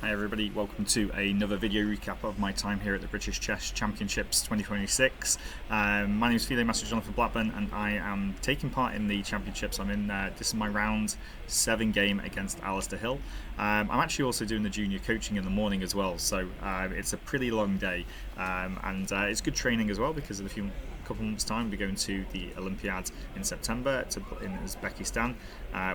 Hi everybody, welcome to another video recap of my time here at the British Chess Championships 2026. My name is Master Jonathan Blackburn and I am taking part in the championships. I'm in, this is my round 7 game against Alistair Hill. I'm actually also doing the junior coaching in the morning as well, so it's a pretty long day and it's good training as well because in a couple months time we'll be going to the Olympiad in September in Uzbekistan,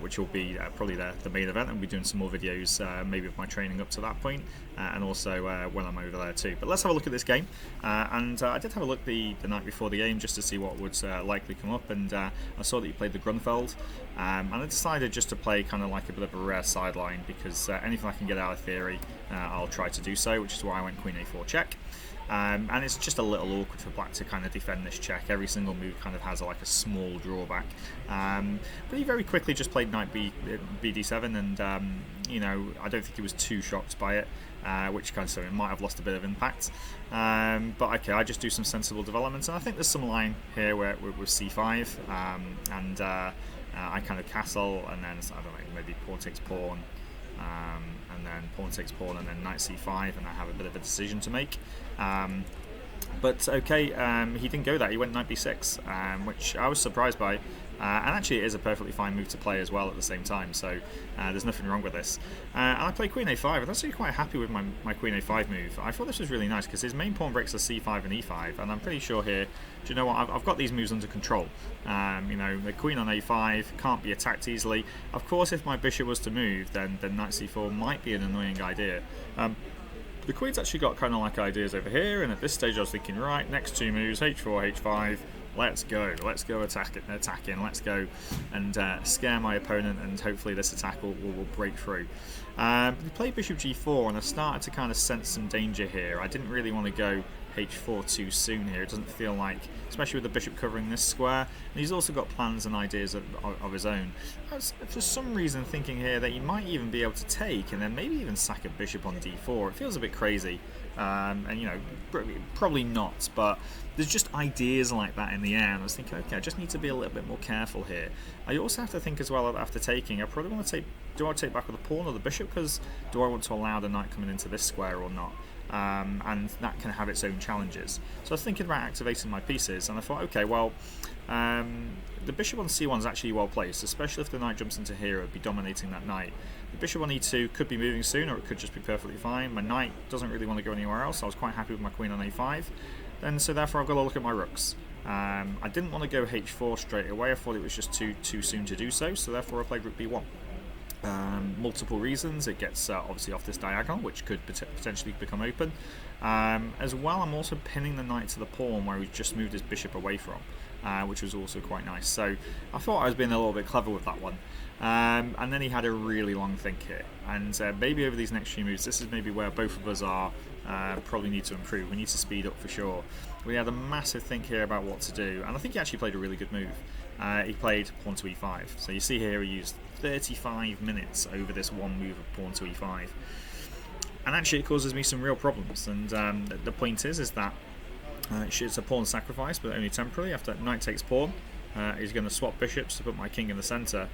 which will be probably the main event, and we'll be doing some more videos maybe of my training up to that point, and also when I'm over there too. But let's have a look at this game, and I did have a look the night before the game just to see what would likely come up, and I saw that you played the Grunfeld, and I decided just to play kind of like a bit of a rare sideline because anything I can get out of theory I'll try to do so, which is why I went Queen A4 check. And it's just a little awkward for black to kind of defend this check. Every single move kind of has like a small drawback. But he very quickly just played knight bd7, and you know, I don't think he was too shocked by it, which kind of so it might have lost a bit of impact. But okay, I just do some sensible developments, and I think there's some line here where with c5, and I kind of castle, and then I don't know, maybe pawn takes pawn. And then pawn takes pawn, and then knight c5, and I have a bit of a decision to make. But okay, he didn't go that. He went knight b6, which I was surprised by. And actually it is a perfectly fine move to play as well at the same time, so there's nothing wrong with this. And I played queen a5, and I'm actually quite happy with my queen a5 move. I thought this was really nice because his main pawn breaks are c5 and e5, and I'm pretty sure here, do you know what, I've got these moves under control. You know, the queen on a5 can't be attacked easily. Of course, if my bishop was to move, then knight c4 might be an annoying idea. The queen's actually got kind of like ideas over here, and at this stage I was thinking, right, next two moves, h4, h5, let's go attacking, let's go and scare my opponent, and hopefully this attack will break through. He played bishop g4, and I started to kind of sense some danger here. I didn't really want to go h4 too soon here. It doesn't feel like, especially with the bishop covering this square, and he's also got plans and ideas of his own. I was for some reason thinking here that he might even be able to take and then maybe even sack a bishop on d4. It feels a bit crazy, and you know, probably not, but there's just ideas like that in the air, and I was thinking, okay, I just need to be a little bit more careful here. I also have to think as well, after taking, I probably want to take, do I take back with the pawn or the bishop, because do I want to allow the knight coming into this square or not? And that can have its own challenges. So I was thinking about activating my pieces, and I thought, okay, well, the bishop on c1 is actually well placed, especially if the knight jumps into here, it would be dominating that knight. The bishop on e2 could be moving soon, or it could just be perfectly fine. My knight doesn't really want to go anywhere else, so I was quite happy with my queen on a5. Then, so therefore I've got to look at my rooks. I didn't want to go h4 straight away, I thought it was just too soon to do so, so therefore I played rook b1. Multiple reasons. It gets obviously off this diagonal, which could potentially become open. As well, I'm also pinning the knight to the pawn where he just moved his bishop away from, which was also quite nice. So I thought I was being a little bit clever with that one. And then he had a really long think here, and maybe over these next few moves, this is maybe where both of us are probably need to improve. We need to speed up for sure. We had a massive think here about what to do, and I think he actually played a really good move. He played pawn to e5, so you see here he used 35 minutes over this one move of pawn to e5, and actually it causes me some real problems. And the point is that it's a pawn sacrifice, but only temporarily. After knight takes pawn, he's going to swap bishops to put my king in the centre.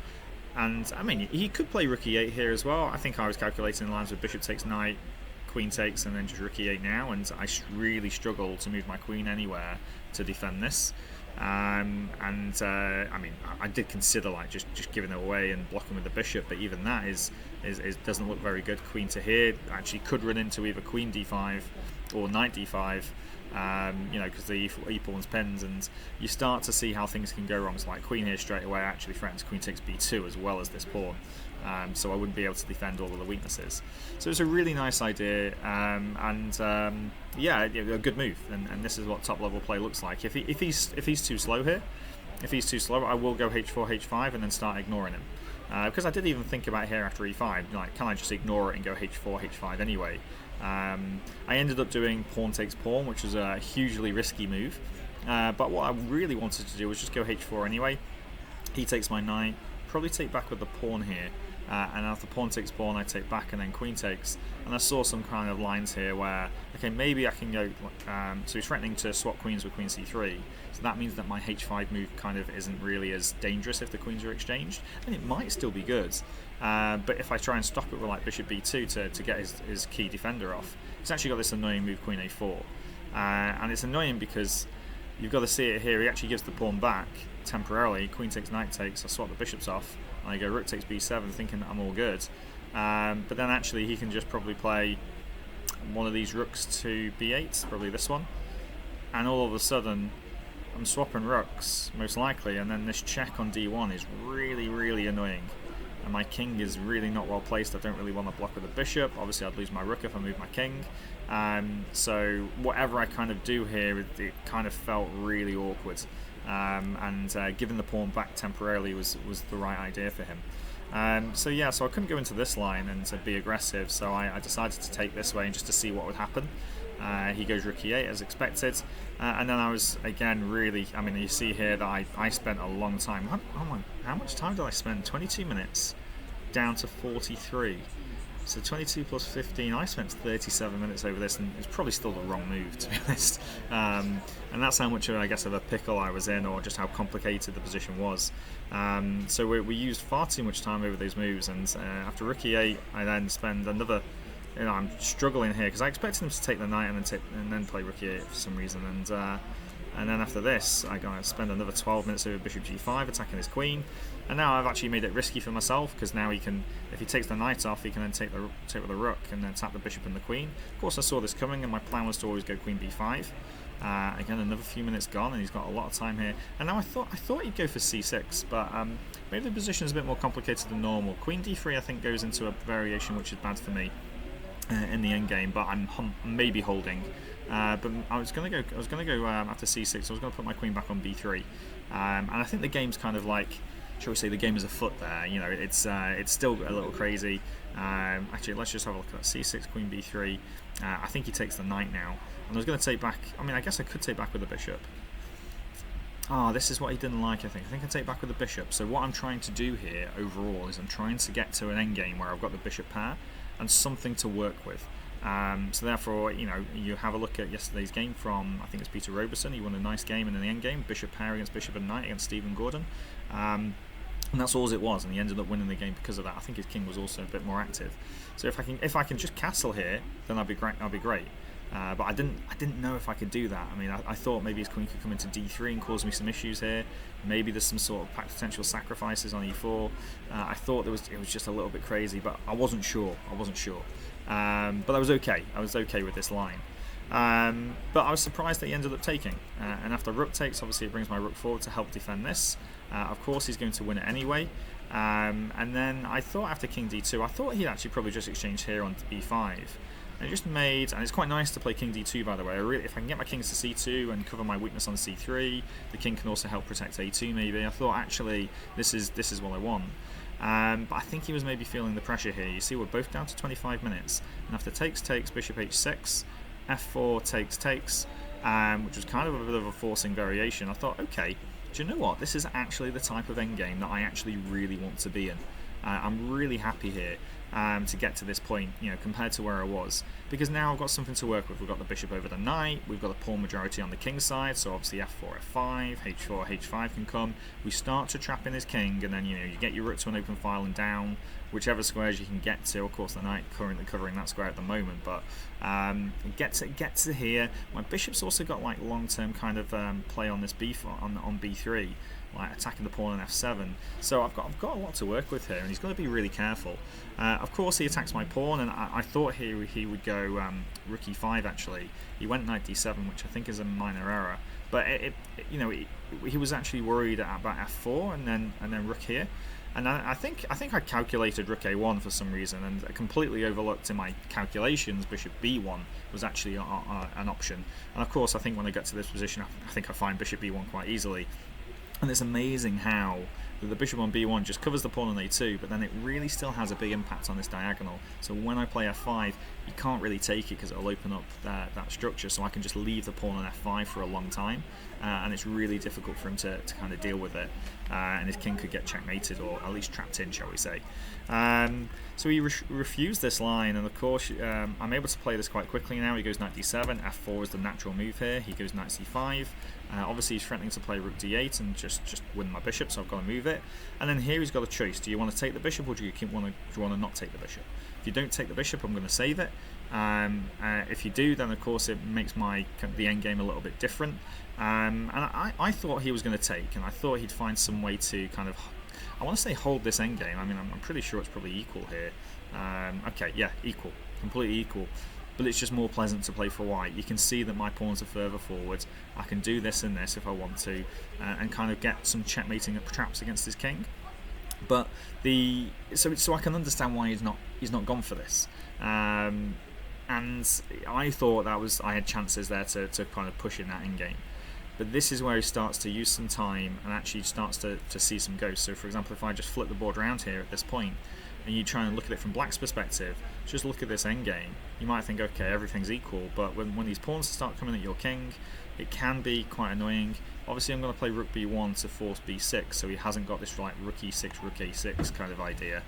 And I mean, he could play rook e8 here as well. I think I was calculating in lines with bishop takes knight, queen takes, and then just rook e8 now, and I really struggle to move my queen anywhere to defend this. I mean, I did consider like just giving it away and blocking with the bishop, but even that is doesn't look very good. Queen to here actually could run into either queen d5 or knight d5, you know, because the e pawn's pinned, and you start to see how things can go wrong. So like queen here straight away actually threatens queen takes b2 as well as this pawn, so I wouldn't be able to defend all of the weaknesses. So it's a really nice idea, yeah, a good move, and this is what top level play looks like. If he's too slow here, I will go h4 h5 and then start ignoring him, because I did even think about here after e5, like, can I just ignore it and go h4 h5 anyway? I ended up doing pawn takes pawn, which was a hugely risky move, but what I really wanted to do was just go h4 anyway. He takes my knight, probably take back with the pawn here, and after pawn takes pawn, I take back, and then queen takes. And I saw some kind of lines here where, okay, maybe I can go, so he's threatening to swap queens with queen c3, so that means that my h5 move kind of isn't really as dangerous if the queens are exchanged, and it might still be good, but if I try and stop it with like bishop b2 to get his key defender off, he's actually got this annoying move queen a4, and it's annoying because you've got to see it here. He actually gives the pawn back temporarily, queen takes, knight takes, I swap the bishops off, and I go rook takes b7 thinking that I'm all good, but then actually he can just probably play one of these rooks to b8, probably this one, and all of a sudden I'm swapping rooks most likely, and then this check on d1 is really annoying, and my king is really not well placed. I don't really want to block with a bishop. Obviously I'd lose my rook if I move my king, so whatever I kind of do here, it kind of felt really awkward, and giving the pawn back temporarily was the right idea for him. So yeah, so I couldn't go into this line and to be aggressive, so I decided to take this way and just to see what would happen. He goes rook e8 as expected, and then I was again really, I mean, you see here that I spent a long time. How much time did I spend? 22 minutes down to 43. So 22 plus 15, I spent 37 minutes over this, and it's probably still the wrong move, to be honest. And that's how much, I guess, of a pickle I was in, or just how complicated the position was. So we used far too much time over those moves, and after rook e8, I then spend another, I'm struggling here, because I expected him to take the knight and then play rook e8 for some reason, and then after this, I'm going to spend another 12 minutes over bishop g5, attacking his queen. And now I've actually made it risky for myself, because now he can, if he takes the knight off, he can then take with the rook and then tap the bishop and the queen. Of course, I saw this coming, and my plan was to always go queen b5. Again, another few minutes gone, and he's got a lot of time here. And now I thought he'd go for c6, but maybe the position is a bit more complicated than normal. Queen d3, I think, goes into a variation which is bad for me in the end game, but I'm maybe holding. But I was going to go after c6. I was going to put my queen back on b3, and I think the game's kind of like, shall we say, the game is afoot there. You know, it's still a little crazy. Actually, let's just have a look at that. c6, queen b3. I think he takes the knight now, and I was going to take back. I mean, I guess I could take back with the bishop. This is what he didn't like. I think I take back with the bishop. So what I'm trying to do here overall is I'm trying to get to an endgame where I've got the bishop pair and something to work with. So therefore, you have a look at yesterday's game from, I think it's Peter Robertson. He won a nice game, and in the end game, bishop pair against bishop and knight against Stephen Gordon. And that's all it was, and he ended up winning the game because of that. I think his king was also a bit more active. So if I can just castle here, then I'd be great. But I didn't know if I could do that. I mean, I thought maybe his queen could come into d3 and cause me some issues here. Maybe there's some sort of potential sacrifices on e4. I thought it was just a little bit crazy, but I wasn't sure. But I was okay. I was okay with this line. But I was surprised that he ended up taking. And after rook takes, obviously it brings my rook forward to help defend this. Of course, he's going to win it anyway. And then I thought after king d2, I thought he'd actually probably just exchange here on b5. And it just made, and it's quite nice to play king d2, by the way. If I can get my kings to c2 and cover my weakness on c3, the king can also help protect a2 maybe. I thought actually this is what I want. But I think he was maybe feeling the pressure here. You see, we're both down to 25 minutes. And after takes, bishop h6, f4, takes, which was kind of a bit of a forcing variation. I thought, okay, do you know what? This is actually the type of endgame that I actually really want to be in. I'm really happy here to get to this point, compared to where I was, because now I've got something to work with. We've got the bishop over the knight, we've got the pawn majority on the king side, so obviously f4, f5, h4, h5 can come. We start to trap in his king, and then you get your rook to an open file and down whichever squares you can get to. Of course, the knight currently covering that square at the moment, but get to here. My bishop's also got like long-term kind of play on this on b3. Like attacking the pawn on f7, so I've got a lot to work with here, and he's got to be really careful. Of course, he attacks my pawn, and I thought he would go rook e5. Actually, he went knight d7, which I think is a minor error. But he was actually worried about f4 and then rook here. And I think I calculated rook a1 for some reason, and I completely overlooked in my calculations bishop b1 was actually an option. And of course, I think when I get to this position, I think I find bishop b1 quite easily. And it's amazing how the bishop on b1 just covers the pawn on a2, but then it really still has a big impact on this diagonal. So when I play f5, you can't really take it because it'll open up that structure, so I can just leave the pawn on f5 for a long time, and it's really difficult for him to kind of deal with it. and his king could get checkmated, or at least trapped in, shall we say. So he refused this line, and of course I'm able to play this quite quickly now. He goes knight d7, f4 is the natural move here. He goes knight c5. Obviously he's threatening to play rook d8 and just win my bishop, so I've got to move it. And then here he's got a choice. Do you want to take the bishop, or do you want to not take the bishop? If you don't take the bishop, I'm going to save it. If you do, then of course it makes the endgame a little bit different. And I thought he was going to take, and I thought he'd find some way to kind of, I want to say, hold this endgame. I mean, I'm pretty sure it's probably equal here. Okay, yeah, equal, completely equal. But it's just more pleasant to play for white. You can see that my pawns are further forward. I can do this and this if I want to, and kind of get some checkmating traps against his king. But so I can understand why he's not gone for this. And I thought I had chances there to kind of push in that endgame. But this is where he starts to use some time and actually starts to see some ghosts. So for example, if I just flip the board around here at this point, and you try and look at it from black's perspective, just look at this endgame, you might think, okay, everything's equal, but when these pawns start coming at your king, it can be quite annoying. Obviously I'm going to play rook b1 to force b6, so he hasn't got this like rook e6, rook a6 kind of idea.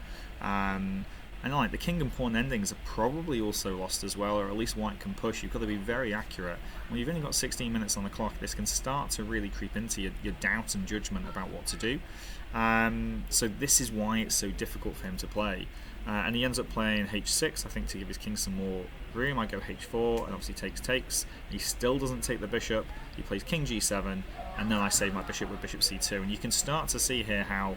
And like the king and pawn endings are probably also lost as well, or at least white can push. You've got to be very accurate. When you've only got 16 minutes on the clock, this can start to really creep into your doubt and judgment about what to do. So this is why it's so difficult for him to play. And he ends up playing h6, I think, to give his king some more room. I go h4, and obviously takes. He still doesn't take the bishop. He plays king g7, and then I save my bishop with bishop c2. And you can start to see here how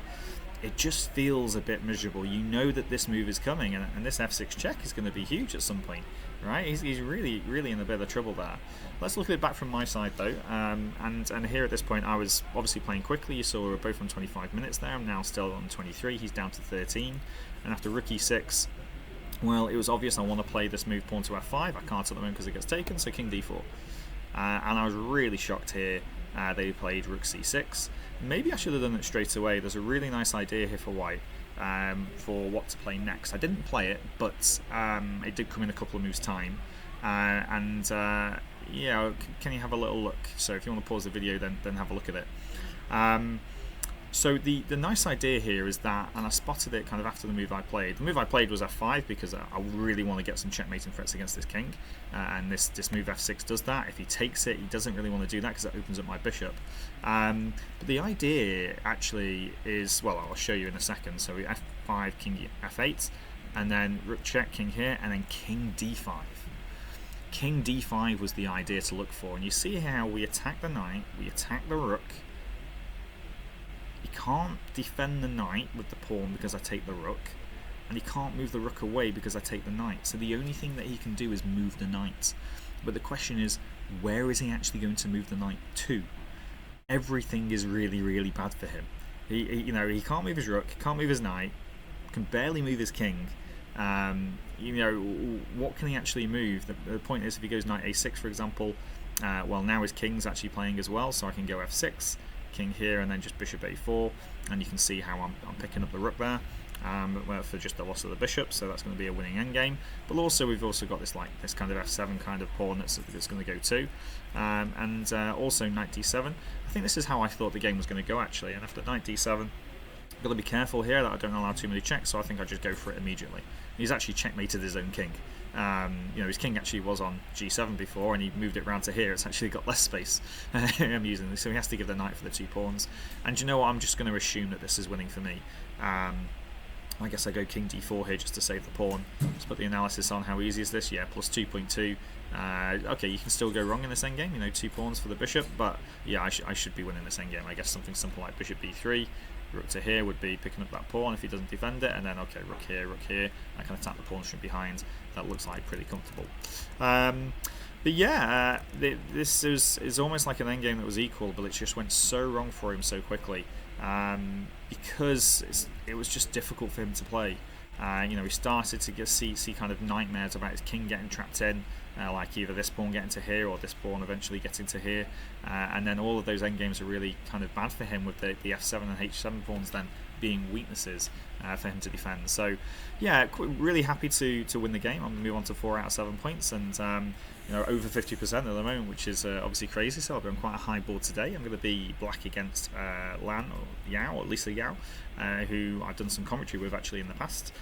it just feels a bit miserable. You know that this move is coming, and this f6 check is going to be huge at some point, right? He's really in a bit of trouble there. Let's look at it back from my side though, and here at this point I was obviously playing quickly. You saw we were both on 25 minutes there. I'm now still on 23. He's down to 13, and after rook e6, well, it was obvious I want to play this move pawn to f5. I can't at the moment because it gets taken, so king d4. And I was really shocked here. They played rook c6. Maybe I should have done it straight away. There's a really nice idea here for white for what to play next. I didn't play it, but it did come in a couple of moves time. Yeah, can you have a little look? So if you want to pause the video, then have a look at it. So the nice idea here is that, and I spotted it kind of after the move I played. The move I played was f5 because I really want to get some checkmating threats against this king, and this move f6 does that. If he takes it, he doesn't really want to do that because it opens up my bishop. But the idea actually is, well, I'll show you in a second. So f5, king f8, and then rook check, king here, and then king d5. King d5 was the idea to look for, and you see how we attack the knight, we attack the rook. He can't defend the knight with the pawn because I take the rook, and he can't move the rook away because I take the knight. So the only thing that he can do is move the knight. But the question is, where is he actually going to move the knight to? Everything is really bad for him. He can't move his rook, can't move his knight, can barely move his king. What can he actually move? The point is, if he goes knight a6, for example, well, now his king's actually playing as well, so I can go f6, king here, and then just bishop a4, and you can see how I'm picking up the rook there for just the loss of the bishop, so that's going to be a winning endgame. But also we've also got this kind of f7 kind of pawn that's going to go too, and also knight d7. I think this is how I thought the game was going to go actually, and after knight d7, I've got to be careful here that I don't allow too many checks, so I think I just go for it immediately. He's actually checkmated his own king. His king actually was on g7 before, and he moved it round to here. It's actually got less space, amusingly, so he has to give the knight for the 2 pawns. And you know what? I'm just going to assume that this is winning for me. I guess I go king d4 here just to save the pawn. Let's put the analysis on. How easy is this? Yeah, plus 2.2. Okay, you can still go wrong in this endgame, 2 pawns for the bishop, but yeah, I should be winning this endgame. I guess something simple like bishop b3, rook to here would be picking up that pawn if he doesn't defend it, and then okay, rook here, I can attack the pawns from behind. That looks like pretty comfortable. But yeah, this is almost like an endgame that was equal, but it just went so wrong for him so quickly, because it was just difficult for him to play. He started to see kind of nightmares about his king getting trapped in, like either this pawn getting to here or this pawn eventually getting to here, and then all of those endgames are really kind of bad for him with the f7 and h7 pawns then being weaknesses for him to defend. So yeah, really happy to win the game. I'm going to move on to 4 out of 7 points, and over 50% at the moment, which is obviously crazy. So I'll be on quite a high board today. I'm going to be black against Lan or Yao, or Lisa Yao, who I've done some commentary with actually in the past.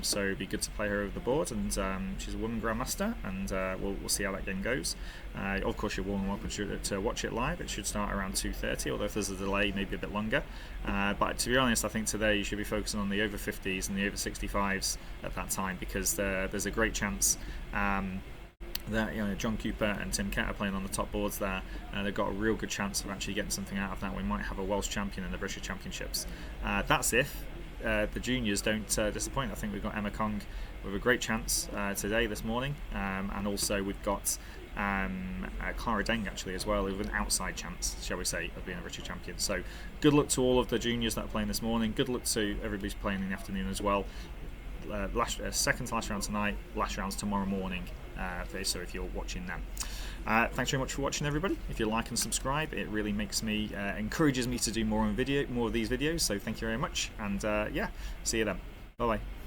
So it'd be good to play her over the board, and she's a woman grandmaster, and we'll see how that game goes. Of course, you're warm welcome to watch it live. It should start around 2:30, although if there's a delay, maybe a bit longer. But to be honest, I think today you should be focusing on the over 50s and the over 65s at that time, because there's a great chance that John Cooper and Tim Kett are playing on the top boards there. They've got a real good chance of actually getting something out of that. We might have a Welsh champion in the British Championships. That's if the juniors don't disappoint. I think we've got Emma Kong with a great chance today, this morning, and also we've got Clara Deng actually as well, with an outside chance, shall we say, of being a British champion. So good luck to all of the juniors that are playing this morning. Good luck to everybody's playing in the afternoon as well. Second to last round tonight, last rounds tomorrow morning. So if you're watching them, thanks very much for watching, everybody. If you like and subscribe, it really makes me encourages me to do more of these videos. So thank you very much, and yeah, see you then. Bye bye.